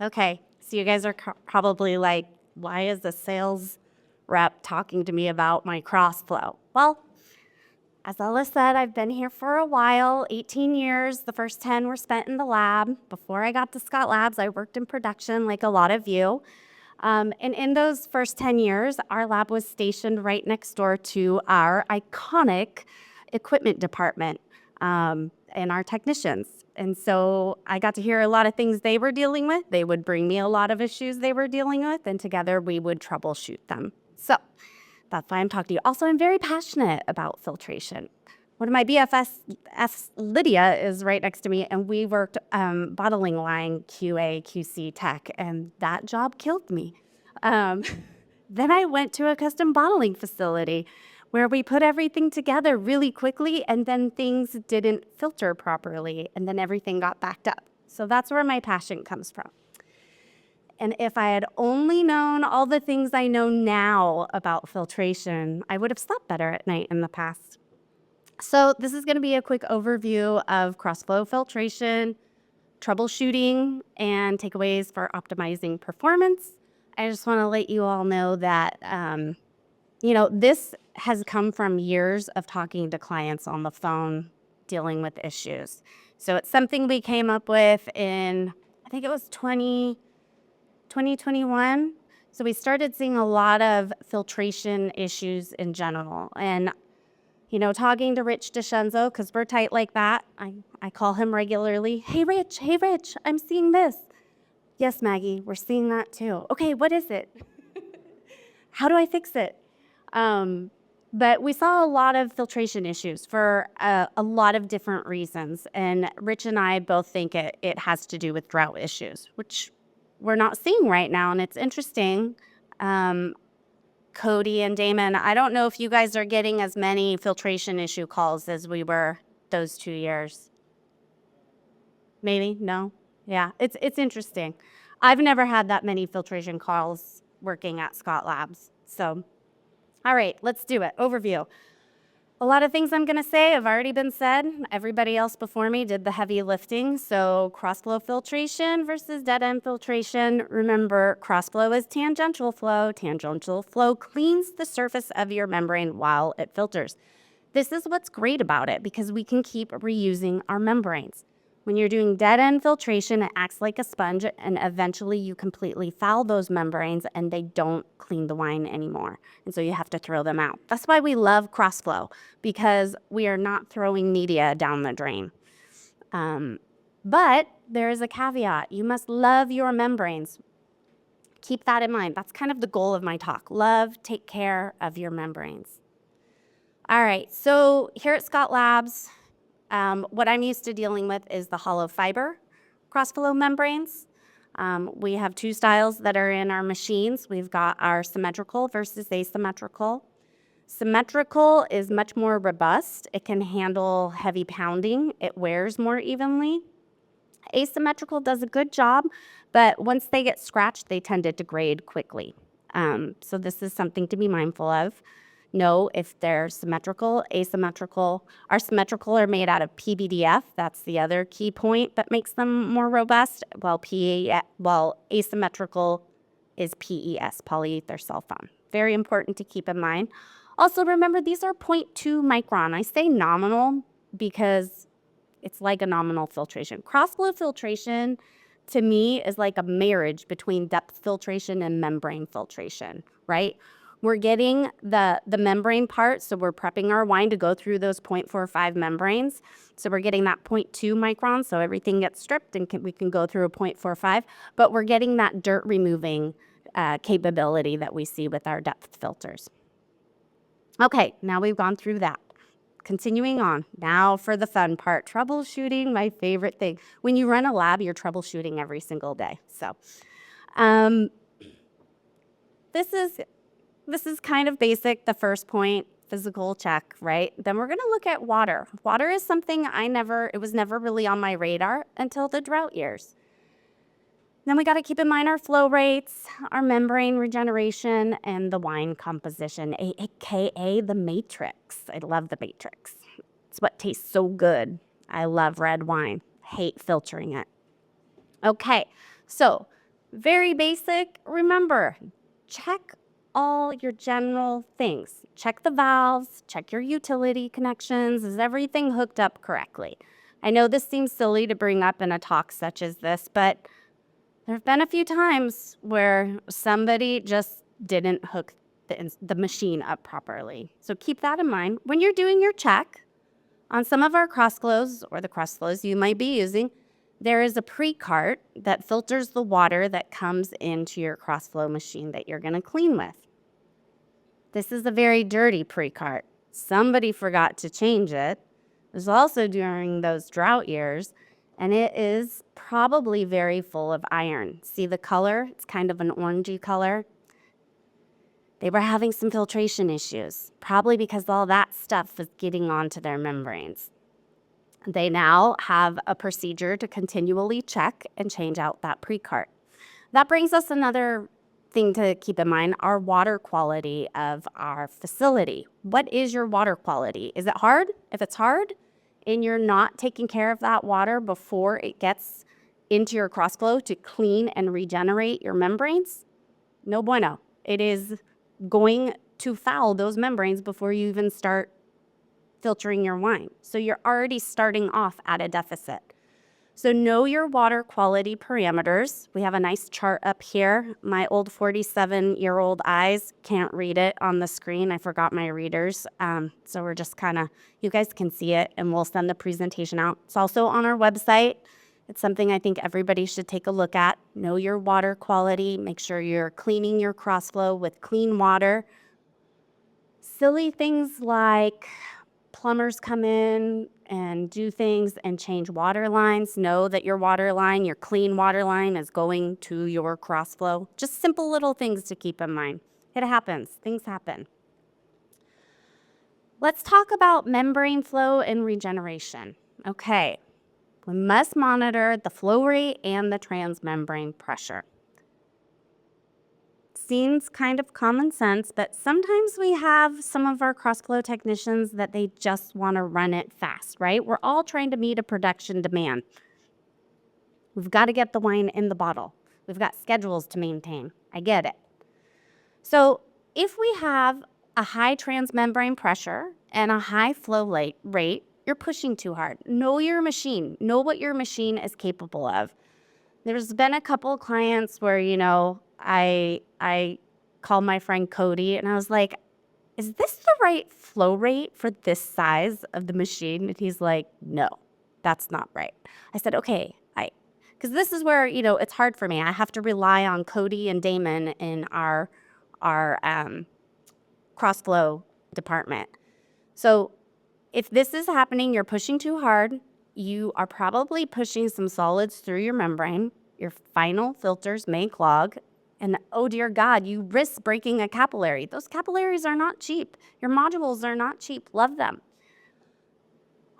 Okay, so you guys are probably like, why is the sales rep talking to me about my Crossflow? Well, as Ella said, I've been here for a while, 18 years. The first 10 were spent in the lab. Before I got to Scott Labs, I worked in production like a lot of you. And in those first 10 years, our lab was stationed right next door to our iconic equipment department and our technicians. And so I got to hear a lot of things they were dealing with. They would bring me a lot of issues they were dealing with, and together we would troubleshoot them. So that's why I'm talking to you. Also, I'm very passionate about filtration. One of my BFS, Lydia, is right next to me, and we worked bottling line QA, QC tech, and that job killed me. Um, then I went to a custom bottling facility where we put everything together really quickly, and then things didn't filter properly, and then everything got backed up. So that's where my passion comes from. And if I had only known all the things I know now about filtration, I would have slept better at night in the past. So this is going to be a quick overview of crossflow filtration, troubleshooting, and takeaways for optimizing performance. I just want to let you all know that, this has come from years of talking to clients on the phone, dealing with issues. So it's something we came up with in, I think it was 2021. So we started seeing a lot of filtration issues in general. And, talking to Rich DeScenzo, because we're tight like that, I call him regularly. Hey, Rich, I'm seeing this. Yes, Maggie, we're seeing that too. Okay, what is it? How do I fix it? But we saw a lot of filtration issues for a lot of different reasons. And Rich and I both think it has to do with drought issues, which we're not seeing right now. And it's interesting. Cody and Damon, I don't know if you guys are getting as many filtration issue calls as we were those 2 years. Maybe? No? Yeah, it's interesting. I've never had that many filtration calls working at Scott Labs. So, all right, let's do it. Overview. A lot of things I'm going to say have already been said. Everybody else before me did the heavy lifting. So crossflow filtration versus dead end filtration. Remember, crossflow is tangential flow. Tangential flow cleans the surface of your membrane while it filters. This is what's great about it because we can keep reusing our membranes. When you're doing dead end filtration, it acts like a sponge and eventually you completely foul those membranes and they don't clean the wine anymore. And so you have to throw them out. That's why we love crossflow, because we are not throwing media down the drain. But there is a caveat. You must love your membranes. Keep that in mind. That's kind of the goal of my talk. Love, take care of your membranes. All right, so here at Scott Labs, what I'm used to dealing with is the hollow fiber crossflow membranes. We have two styles that are in our machines. We've got our symmetrical versus asymmetrical. Symmetrical is much more robust. It can handle heavy pounding. It wears more evenly. Asymmetrical does a good job, but once they get scratched, they tend to degrade quickly. So this is something to be mindful of. Know if they're symmetrical, asymmetrical. Our symmetrical are made out of PVDF. That's the other key point that makes them more robust, while asymmetrical is PES, polyether sulfone. Very important to keep in mind. Also, remember, these are 0.2 micron. I say nominal because it's like a nominal filtration. Crossflow filtration, to me, is like a marriage between depth filtration and membrane filtration, right? We're getting the membrane part, so we're prepping our wine to go through those 0.45 membranes. So we're getting that 0.2 micron, so everything gets stripped and we can go through a 0.45, but we're getting that dirt removing capability that we see with our depth filters. Okay, now we've gone through that. Continuing on, now for the fun part, troubleshooting, my favorite thing. When you run a lab, you're troubleshooting every single day. So this is kind of basic, the first point, physical check, right? Then we're gonna look at water. Water is something it was never really on my radar until the drought years. Then we gotta keep in mind our flow rates, our membrane regeneration, and the wine composition, AKA the matrix. I love the matrix. It's what tastes so good. I love red wine, hate filtering it. Okay, so Very basic. Remember, check all your general things. Check the valves, check your utility connections. Is everything hooked up correctly? I know this seems silly to bring up in a talk such as this, but there have been a few times where somebody just didn't hook the machine up properly. So keep that in mind when you're doing your check. On some of our Crossflows or the Crossflows you might be using, there is a pre-cart that filters the water that comes into your Crossflow machine that you're going to clean with. This is a very dirty pre-cart. Somebody forgot to change it. It was also during those drought years, and it is probably very full of iron. See the color? It's kind of an orangey color. They were having some filtration issues, probably because all that stuff was getting onto their membranes. They now have a procedure to continually check and change out that pre-cart. That brings us another thing to keep in mind, our water quality of our facility. What is your water quality? Is it hard? If it's hard and you're not taking care of that water before it gets into your Crossflow to clean and regenerate your membranes, no bueno. It is going to foul those membranes before you even start filtering your wine. So you're already starting off at a deficit. So know your water quality parameters. We have a nice chart up here. My old 47-year-old eyes can't read it on the screen. I forgot my readers. So we're just you guys can see it, and we'll send the presentation out. It's also on our website. It's something I think everybody should take a look at. Know your water quality. Make sure you're cleaning your Crossflow with clean water. Silly things like plumbers come in and do things and change water lines. Know that your water line, your clean water line, is going to your Crossflow. Just simple little things to keep in mind. It happens. Things happen. Let's talk about membrane flow and regeneration. Okay. We must monitor the flow rate and the transmembrane pressure. Seems kind of common sense, but sometimes we have some of our Crossflow technicians that they just want to run it fast, right? We're all trying to meet a production demand. We've got to get the wine in the bottle. We've got schedules to maintain. I get it. So if we have a high transmembrane pressure and a high flow rate, you're pushing too hard. Know your machine. Know what your machine is capable of. There's been a couple of clients where, I called my friend Cody and I was like, is this the right flow rate for this size of the machine? And he's like, no, that's not right. I said, okay, because this is where, it's hard for me. I have to rely on Cody and Damon in our Crossflow department. So if this is happening, you're pushing too hard, you are probably pushing some solids through your membrane. Your final filters may clog. And oh dear God, you risk breaking a capillary. Those capillaries are not cheap. Your modules are not cheap. Love them.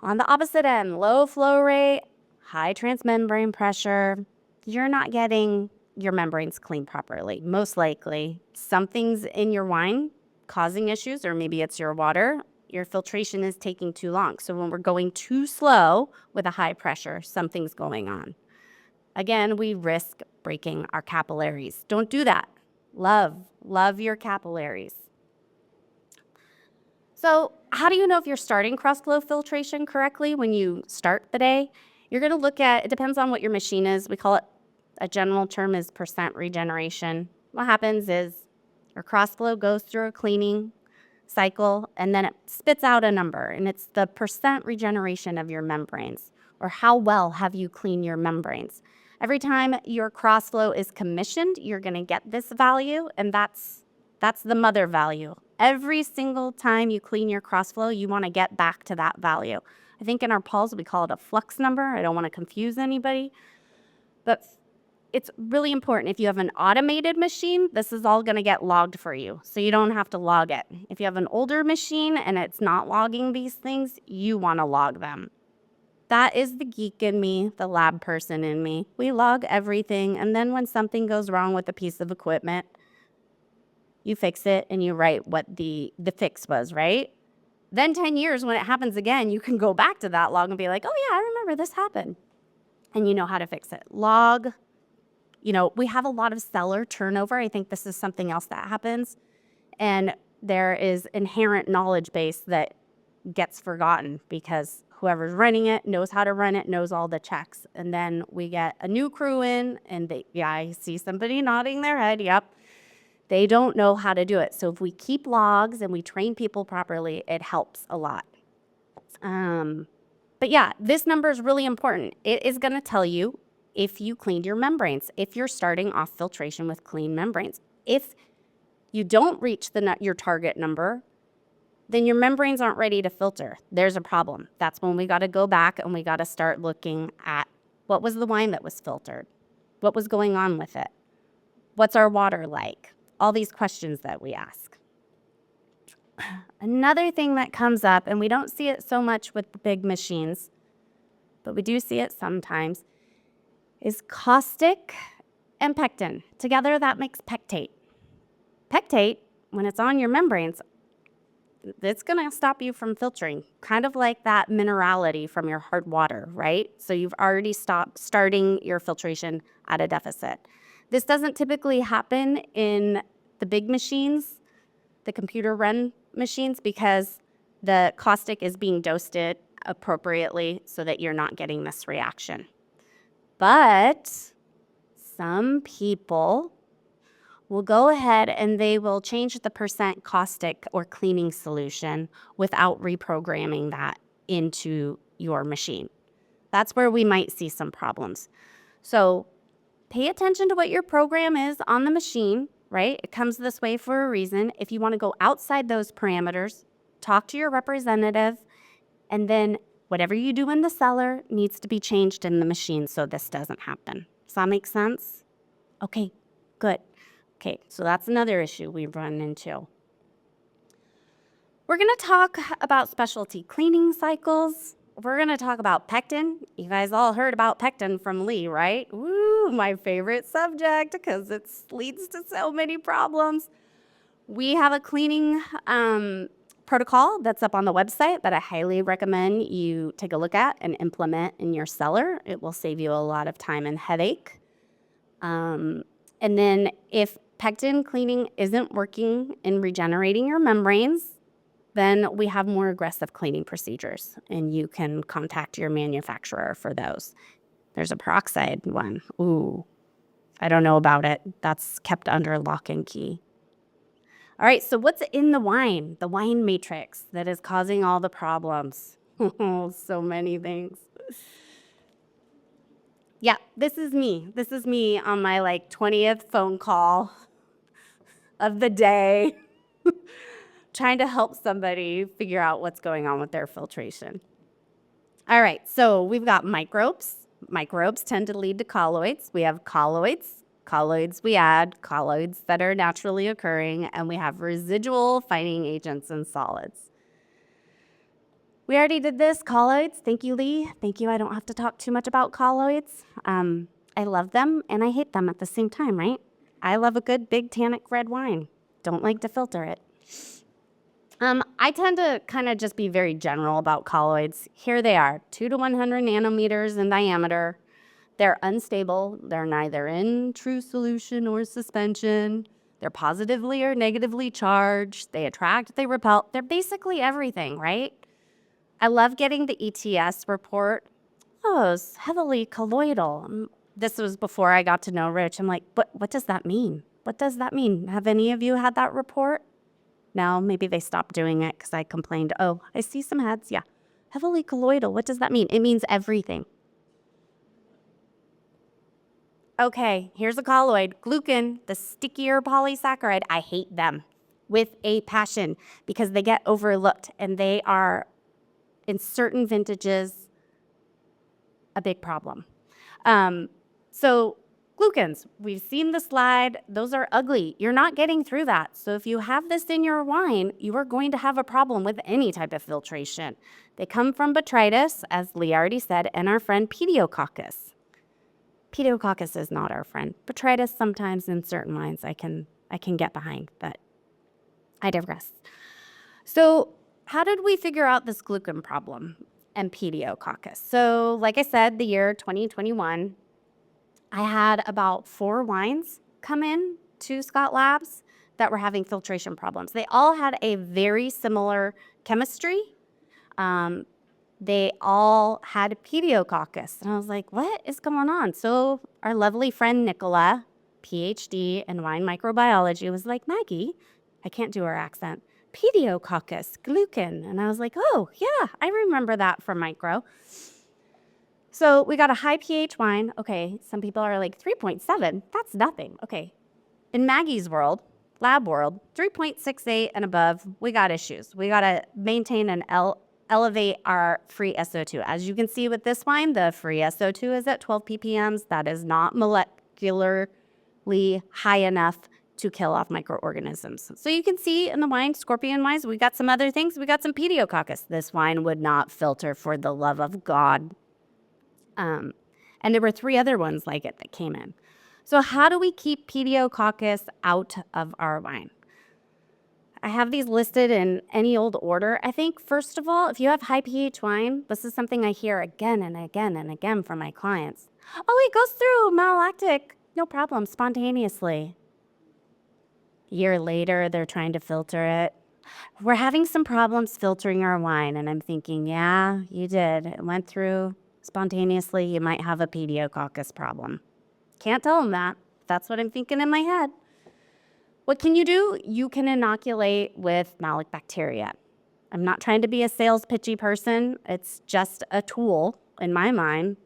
On the opposite end, low flow rate, high transmembrane pressure, you're not getting your membranes cleaned properly. Most likely, something's in your wine causing issues, or maybe it's your water. Your filtration is taking too long. So when we're going too slow with a high pressure, something's going on. Again, we risk breaking our capillaries. Don't do that. Love your capillaries. So how do you know if you're starting Crossflow filtration correctly when you start the day? You're going to look at, it depends on what your machine is. We call it, a general term is percent regeneration. What happens is your Crossflow goes through a cleaning cycle, and then it spits out a number, and it's the percent regeneration of your membranes, or how well have you cleaned your membranes. Every time your Crossflow is commissioned, you're going to get this value, and that's the mother value. Every single time you clean your Crossflow, you want to get back to that value. I think in our pulse, we call it a flux number. I don't want to confuse anybody, but it's really important. If you have an automated machine, this is all going to get logged for you, so you don't have to log it. If you have an older machine and it's not logging these things, you want to log them. That is the geek in me, the lab person in me. We log everything, and then when something goes wrong with a piece of equipment, you fix it and you write what the fix was, right? Then 10 years, when it happens again, you can go back to that log and be like, oh yeah, I remember this happened. And you know how to fix it. Log we have a lot of cellar turnover. I think this is something else that happens. And there is inherent knowledge base that gets forgotten because whoever's running it knows how to run it, knows all the checks. And then we get a new crew in and I see somebody nodding their head. Yep. They don't know how to do it. So if we keep logs and we train people properly, it helps a lot. But yeah, this number is really important. It is going to tell you if you cleaned your membranes, if you're starting off filtration with clean membranes. If you don't reach your target number, then your membranes aren't ready to filter. There's a problem. That's when we got to go back and we got to start looking at what was the wine that was filtered? What was going on with it? What's our water like? All these questions that we ask. Another thing that comes up, and we don't see it so much with the big machines, but we do see it sometimes, is caustic and pectin. Together that makes pectate. Pectate, when it's on your membranes, it's going to stop you from filtering, kind of like that minerality from your hard water, right? So you've already starting your filtration at a deficit. This doesn't typically happen in the big machines, the computer run machines, because the caustic is being dosed appropriately so that you're not getting this reaction. But some people will go ahead and they will change the percent caustic or cleaning solution without reprogramming that into your machine. That's where we might see some problems. So pay attention to what your program is on the machine, right? It comes this way for a reason. If you want to go outside those parameters, talk to your representative, and then whatever you do in the cellar needs to be changed in the machine so this doesn't happen. Does that make sense? Okay, good. Okay, so that's another issue we've run into. We're going to talk about specialty cleaning cycles. We're going to talk about pectin. You guys all heard about pectin from Lee, right? Woo, my favorite subject because it leads to so many problems. We have a cleaning protocol that's up on the website that I highly recommend you take a look at and implement in your cellar. It will save you a lot of time and headache. And then if pectin cleaning isn't working in regenerating your membranes, then we have more aggressive cleaning procedures, and you can contact your manufacturer for those. There's a peroxide one. Ooh, I don't know about it. That's kept under lock and key. All right, so what's in the wine matrix that is causing all the problems? So many things. Yeah, this is me. This is me on my 20th phone call of the day, trying to help somebody figure out what's going on with their filtration. All right, so we've got microbes. Microbes tend to lead to colloids. We have colloids. Colloids we add, colloids that are naturally occurring, and we have residual fighting agents in solids. We already did this, colloids. Thank you, Lee. Thank you. I don't have to talk too much about colloids. I love them and I hate them at the same time, right? I love a good big tannic red wine. Don't like to filter it. I tend to kind of just be very general about colloids. Here they are, 2 to 100 nanometers in diameter. They're unstable. They're neither in true solution or suspension. They're positively or negatively charged. They attract, they repel. They're basically everything, right? I love getting the ETS report. Oh, it's heavily colloidal. This was before I got to know Rich. I'm like, what does that mean? What does that mean? Have any of you had that report? No, maybe they stopped doing it because I complained. Oh, I see some heads. Yeah. Heavily colloidal. What does that mean? It means everything. Okay, here's a colloid. Glucan, the stickier polysaccharide. I hate them with a passion because they get overlooked and they are, in certain vintages, a big problem. So glucans, we've seen the slide. Those are ugly. You're not getting through that. So if you have this in your wine, you are going to have a problem with any type of filtration. They come from botrytis, as Lee already said, and our friend Pediococcus. Pediococcus is not our friend. Botrytis sometimes in certain wines I can get behind, but I digress. So how did we figure out this glucan problem and Pediococcus? So like I said, the year 2021, I had about 4 wines come in to Scott Labs that were having filtration problems. They all had a very similar chemistry. They all had pediococcus. And I was like, what is going on? So our lovely friend Nicola, PhD in wine microbiology, was like, Maggie, I can't do her accent, pediococcus, gluten. And I was like, oh, yeah, I remember that from micro. So we got a high pH wine. Okay, some people are like 3.7. That's nothing. Okay. In Maggie's world, lab world, 3.68 and above, we got issues. We got to maintain and elevate our free SO2. As you can see with this wine, the free SO2 is at 12 ppms. That is not molecularly high enough to kill off microorganisms. So you can see in the wine, scorpion wines, we got some other things. We got some pediococcus. This wine would not filter for the love of God. And there were 3 other ones like it that came in. So how do we keep pediococcus out of our wine? I have these listed in any old order. I think, first of all, if you have high pH wine, this is something I hear again and again and again from my clients. Oh, it goes through malolactic, no problem, spontaneously. A year later, they're trying to filter it. We're having some problems filtering our wine, and I'm thinking, yeah, you did. It went through spontaneously. You might have a pediococcus problem. Can't tell them that. That's what I'm thinking in my head. What can you do? You can inoculate with malic bacteria. I'm not trying to be a sales pitchy person. It's just a tool in my mind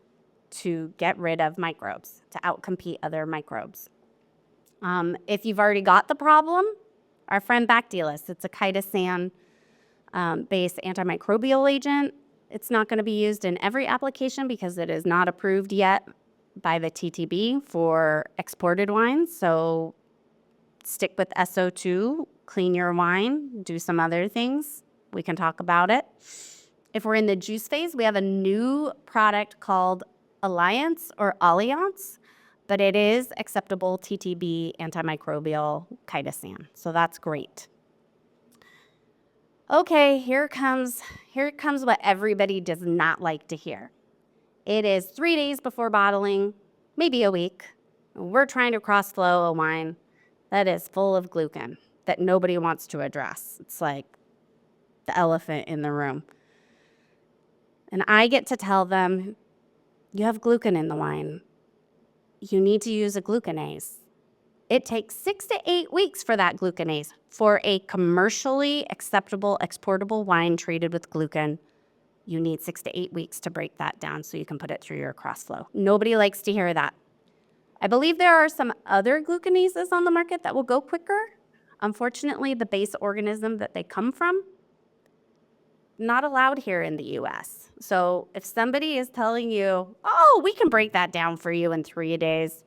to get rid of microbes, to outcompete other microbes. If you've already got the problem, our friend Bacillus, it's a chitosan based antimicrobial agent. It's not going to be used in every application because it is not approved yet by the TTB for exported wines. So stick with SO2, clean your wine, do some other things. We can talk about it. If we're in the juice phase, we have a new product called Alliance, but it is acceptable TTB antimicrobial chitosan. So that's great. Okay, here comes what everybody does not like to hear. It is 3 days before bottling, maybe a week. We're trying to cross-flow a wine that is full of gluten that nobody wants to address. It's like the elephant in the room. And I get to tell them, you have gluten in the wine. You need to use a glucanase. It takes 6 to 8 weeks for that glucanase. For a commercially acceptable, exportable wine treated with gluten, you need 6 to 8 weeks to break that down so you can put it through your crossflow. Nobody likes to hear that. I believe there are some other glucanases on the market that will go quicker. Unfortunately, the base organism that they come from, not allowed here in the US. So if somebody is telling you, oh, we can break that down for you in 3 days,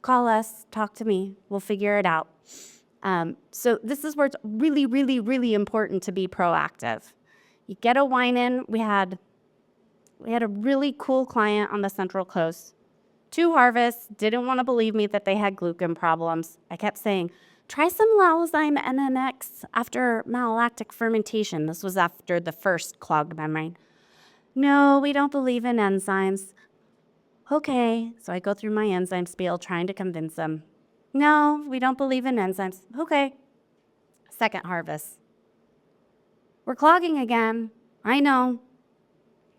call us, talk to me, we'll figure it out. So this is where it's really, really, really important to be proactive. You get a wine in. We had a really cool client on the Central Coast. 2 harvests, didn't want to believe me that they had gluten problems. I kept saying, try some Lauzyme MMX after malolactic fermentation. This was after the first clogged membrane. No, we don't believe in enzymes. Okay, so I go through my enzyme spiel trying to convince them. No, we don't believe in enzymes. Okay, second harvest. We're clogging again. I know.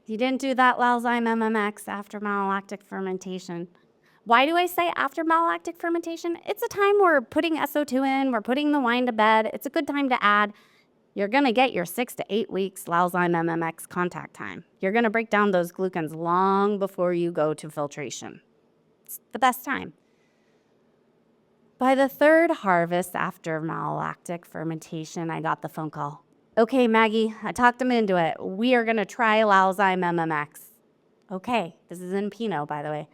You didn't do that Lauzyme MMX after malolactic fermentation. Why do I say after malolactic fermentation? It's a time we're putting SO2 in, we're putting the wine to bed. It's a good time to add. You're going to get your 6 to 8 weeks Lauzyme MMX contact time. You're going to break down those glucans long before you go to filtration. It's the best time. By the 3rd harvest after malolactic fermentation, I got the phone call. Okay, Maggie, I talked them into it. We are going to try Lauzyme MMX. Okay, this is in Pinot, by the way.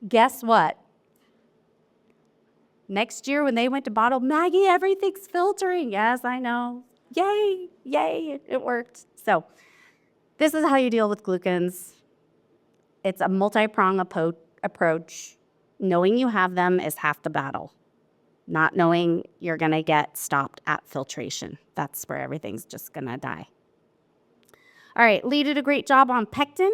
Guess what? Next year when they went to bottle, Maggie, everything's filtering. Yes, I know. Yay, yay, it worked. So this is how you deal with glucans. It's a multi-pronged approach. Knowing you have them is half the battle. Not knowing you're going to get stopped at filtration. That's where everything's just going to die. All right, Lee did a great job on pectin.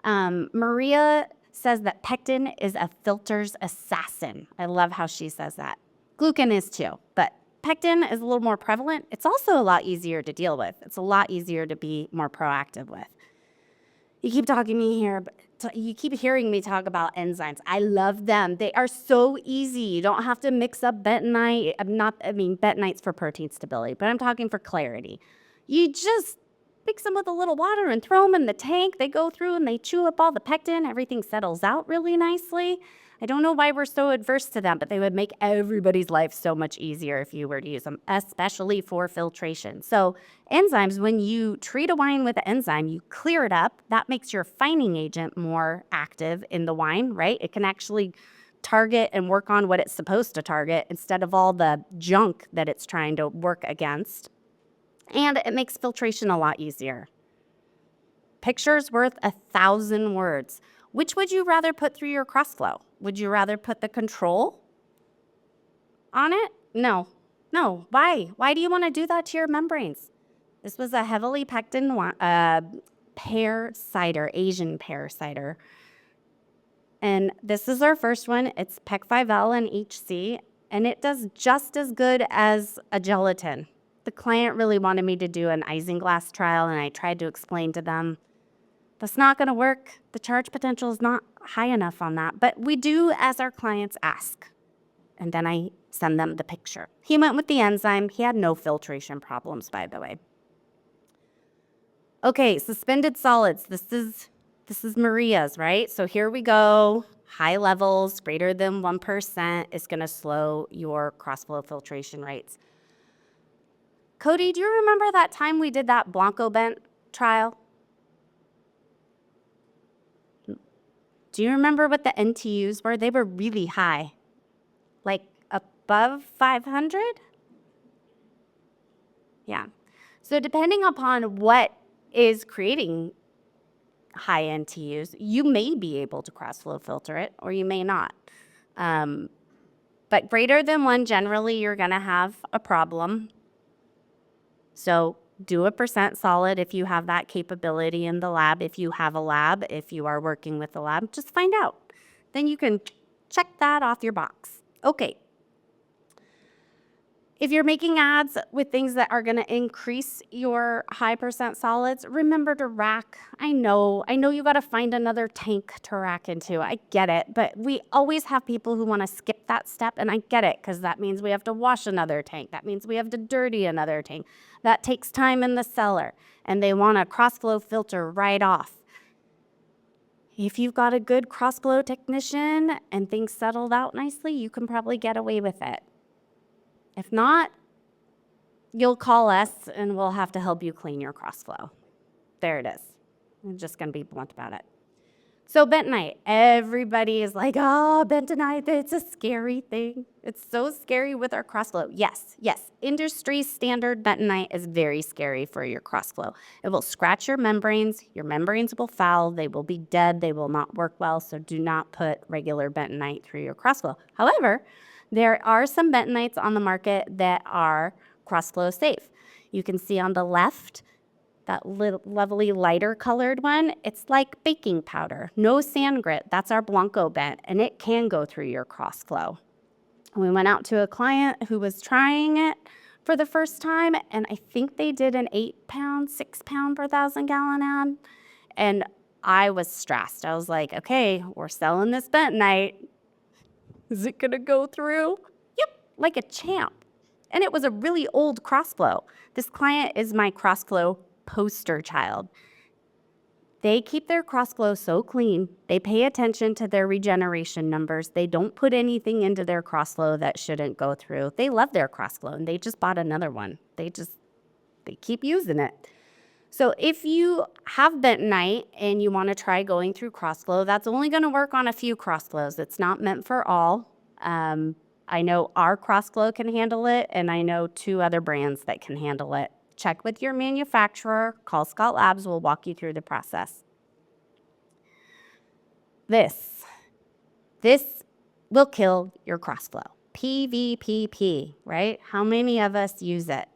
Maria says that pectin is a filter's assassin. I love how she says that. Glucan is too, but pectin is a little more prevalent. It's also a lot easier to deal with. It's a lot easier to be more proactive with. You keep talking to me here, but you keep hearing me talk about enzymes. I love them. They are so easy. You don't have to mix up bentonite. Bentonite's for protein stability, but I'm talking for clarity. You just mix them with a little water and throw them in the tank. They go through and they chew up all the pectin. Everything settles out really nicely. I don't know why we're so adverse to them, but they would make everybody's life so much easier if you were to use them, especially for filtration. So enzymes, when you treat a wine with an enzyme, you clear it up. That makes your fining agent more active in the wine, right? It can actually target and work on what it's supposed to target instead of all the junk that it's trying to work against. And it makes filtration a lot easier. Picture's worth 1,000 words. Which would you rather put through your Crossflow? Would you rather put the control on it? No. Why? Why do you want to do that to your membranes? This was a heavily pectin pear cider, Asian pear cider. And this is our first one. It's Pec 5L and HC, and it does just as good as a gelatin. The client really wanted me to do an isinglass trial, and I tried to explain to them that's not going to work. The charge potential is not high enough on that. But we do as our clients ask. And then I send them the picture. He went with the enzyme. He had no filtration problems, by the way. Okay, suspended solids. This is Maria's, right? So here we go. High levels, greater than 1% is going to slow your crossflow filtration rates. Cody, do you remember that time we did that Blanco bent trial? Do you remember what the NTUs were? They were really high, like above 500? Yeah. So depending upon what is creating high NTUs, you may be able to cross-flow filter it, or you may not. But greater than 1, generally, you're going to have a problem. So do a percent solid if you have that capability in the lab. If you have a lab, if you are working with the lab, just find out. Then you can check that off your box. Okay. If you're making ads with things that are going to increase your high percent solids, remember to rack. I know you got to find another tank to rack into. I get it, but we always have people who want to skip that step, and I get it because that means we have to wash another tank. That means we have to dirty another tank. That takes time in the cellar, and they want a crossflow filter right off. If you've got a good crossflow technician and things settled out nicely, you can probably get away with it. If not, you'll call us and we'll have to help you clean your crossflow. There it is. I'm just going to be blunt about it. So bentonite, everybody is like, oh, bentonite, it's a scary thing. It's so scary with our crossflow. Yes. Industry standard bentonite is very scary for your crossflow. It will scratch your membranes will foul, they will be dead, they will not work well, so do not put regular bentonite through your crossflow. However, there are some bentonites on the market that are crossflow safe. You can see on the left, that lovely lighter colored one, it's like baking powder, no sand grit. That's our Blanco bent, and it can go through your crossflow. We went out to a client who was trying it for the first time, and I think they did an 8-pound, 6-pound per 1,000-gallon ad, and I was stressed. I was like, okay, we're selling this bentonite. Is it gonna go through? Yep, like a champ. And it was a really old crossflow. This client is my crossflow poster child. They keep their crossflow so clean. They pay attention to their regeneration numbers. They don't put anything into their crossflow that shouldn't go through. They love their crossflow, and they just bought another one. They keep using it. So if you have bentonite and you want to try going through crossflow, that's only going to work on a few crossflows. It's not meant for all. I know our crossflow can handle it, and I know 2 other brands that can handle it. Check with your manufacturer. Call Scott Labs. We'll walk you through the process. This will kill your crossflow. PVPP, right? How many of us use it?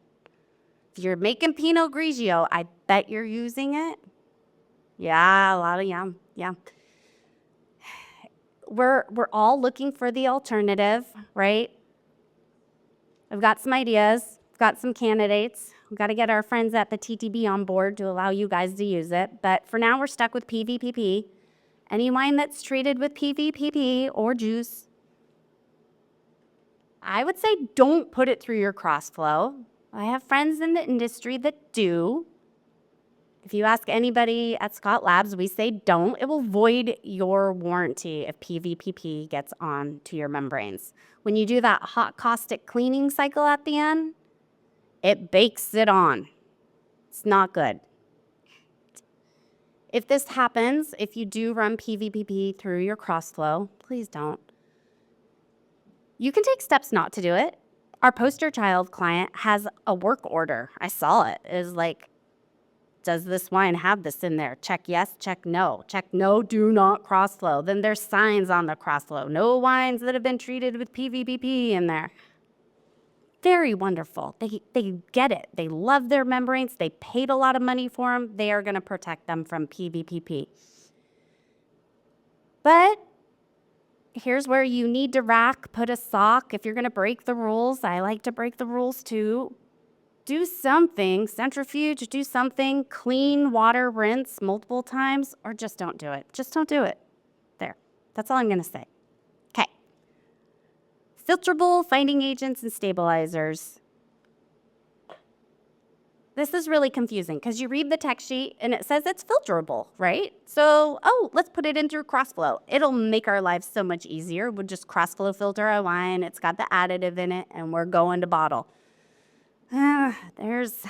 If you're making Pinot Grigio, I bet you're using it. Yeah, a lot of yum. Yeah. we're all looking for the alternative, right? I've got some ideas. I've got some candidates. We've got to get our friends at the TTB on board to allow you guys to use it. But for now, we're stuck with PVPP. Any wine that's treated with PVPP or juice, I would say don't put it through your Crossflow. I have friends in the industry that do. If you ask anybody at Scott Labs, we say don't. It will void your warranty if PVPP gets on to your membranes. When you do that hot caustic cleaning cycle at the end, it bakes it on. It's not good. If this happens, if you do run PVPP through your Crossflow, please don't. You can take steps not to do it. Our poster child client has a work order. I saw it. It was like, does this wine have this in there? Check yes, check no. Check no, do not Crossflow. Then there's signs on the Crossflow. No wines that have been treated with PVPP in there. Very wonderful. They get it. They love their membranes. They paid a lot of money for them. They are going to protect them from PVPP. But here's where you need to rack, put a sock. If you're going to break the rules, I like to break the rules too. Do something, centrifuge, do something, clean water, rinse multiple times, or just don't do it. Just don't do it. There. That's all I'm going to say. Okay. Filterable finding agents and stabilizers. This is really confusing because you read the text sheet and it says it's filterable, right? So, let's put it in through Crossflow. It'll make our lives so much easier. We'll just Crossflow filter our wine. It's got the additive in it and we're going to bottle. There's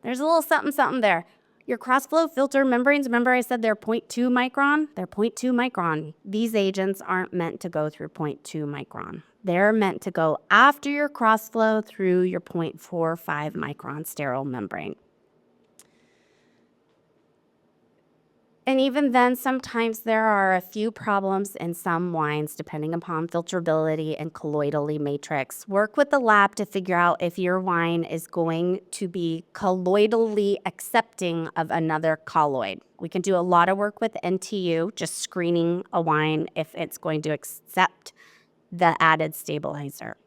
a little something there. Your Crossflow filter membranes, remember I said they're 0.2 micron? They're 0.2 micron. These agents aren't meant to go through 0.2 micron. They're meant to go after your Crossflow through your 0.45 micron sterile membrane. And even then, sometimes there are a few problems in some wines depending upon filterability and colloidally matrix. Work with the lab to figure out if your wine is going to be colloidally accepting of another colloid. We can do a lot of work with NTU, just screening a wine if it's going to accept the added stabilizer.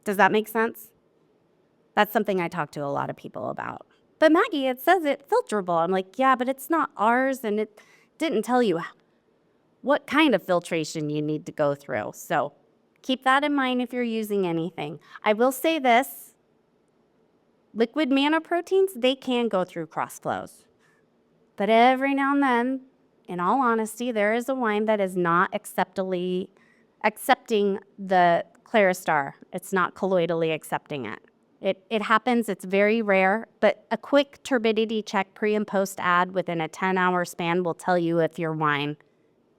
Does that make sense? That's something I talk to a lot of people about. But Maggie, it says it's filterable. I'm like, yeah, but it's not ours, and it didn't tell you what kind of filtration you need to go through. So keep that in mind if you're using anything. I will say this, liquid nanoproteins, they can go through Crossflows. But every now and then, in all honesty, there is a wine that is not accepting the Claristar. It's not colloidally accepting it. It happens, it's very rare, but a quick turbidity check pre and post add within a 10-hour span will tell you if your wine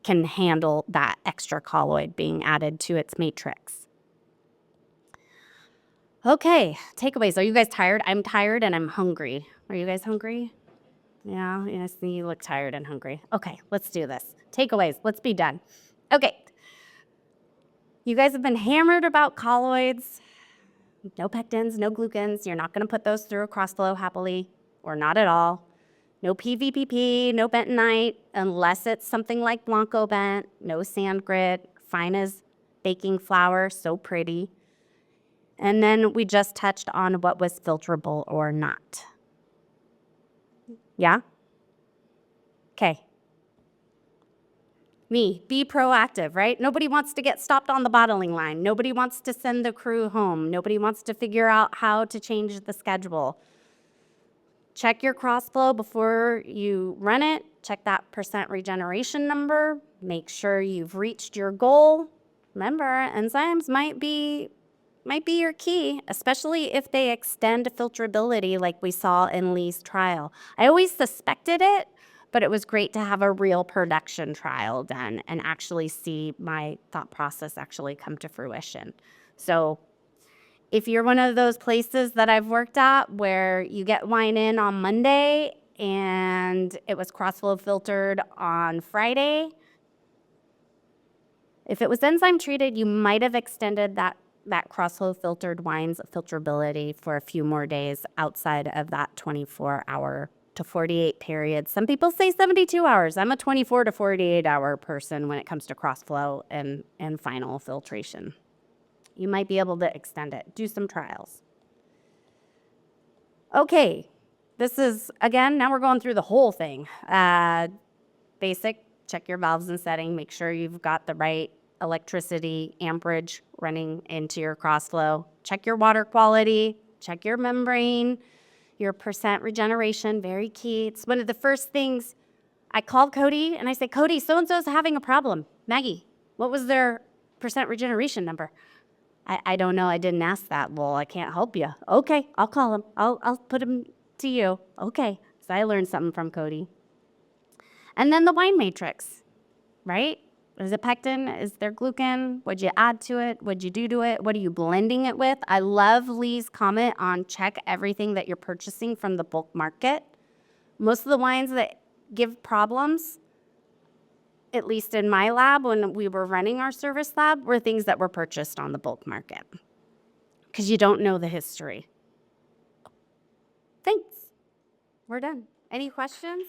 can handle that extra colloid being added to its matrix. Okay, takeaways. Are you guys tired? I'm tired and I'm hungry. Are you guys hungry? Yeah, yes, you look tired and hungry. Okay, let's do this. Takeaways, let's be done. Okay, you guys have been hammered about colloids. No pectins, no glucans. You're not going to put those through a Crossflow happily, or not at all. No PVPP, no bentonite, unless it's something like Blanco bent. No sand grit, fine as baking flour, so pretty. And then we just touched on what was filterable or not. Yeah? Okay. Be proactive, right? Nobody wants to get stopped on the bottling line. Nobody wants to send the crew home. Nobody wants to figure out how to change the schedule. Check your Crossflow before you run it. Check that percent regeneration number. Make sure you've reached your goal. Remember, enzymes might be your key, especially if they extend filterability like we saw in Lee's trial. I always suspected it, but it was great to have a real production trial done and actually see my thought process actually come to fruition. So if you're one of those places that I've worked at where you get wine in on Monday and it was Crossflow filtered on Friday, if it was enzyme treated, you might have extended that Crossflow filtered wine's filterability for a few more days outside of that 24-hour to 48 periods. Some people say 72 hours. I'm a 24 to 48 hour person when it comes to Crossflow and final filtration. You might be able to extend it. Do some trials. Okay, this is, again, now we're going through the whole thing. Basic, check your valves and setting. Make sure you've got the right electricity amperage running into your Crossflow. Check your water quality. Check your membrane. Your percent regeneration, very key. It's one of the first things. I called Cody and I said, Cody, so-and-so's having a problem. Maggie, what was their percent regeneration number? I don't know. I didn't ask that. Well, I can't help you. Okay, I'll call him. I'll put him to you. Okay, so I learned something from Cody. And then the wine matrix, right? Is it pectin? Is there glucan? What'd you add to it? What'd you do to it? What are you blending it with? I love Lee's comment on check everything that you're purchasing from the bulk market. Most of the wines that give problems, at least in my lab when we were running our service lab, were things that were purchased on the bulk market because you don't know the history. Thanks. We're done. Any questions?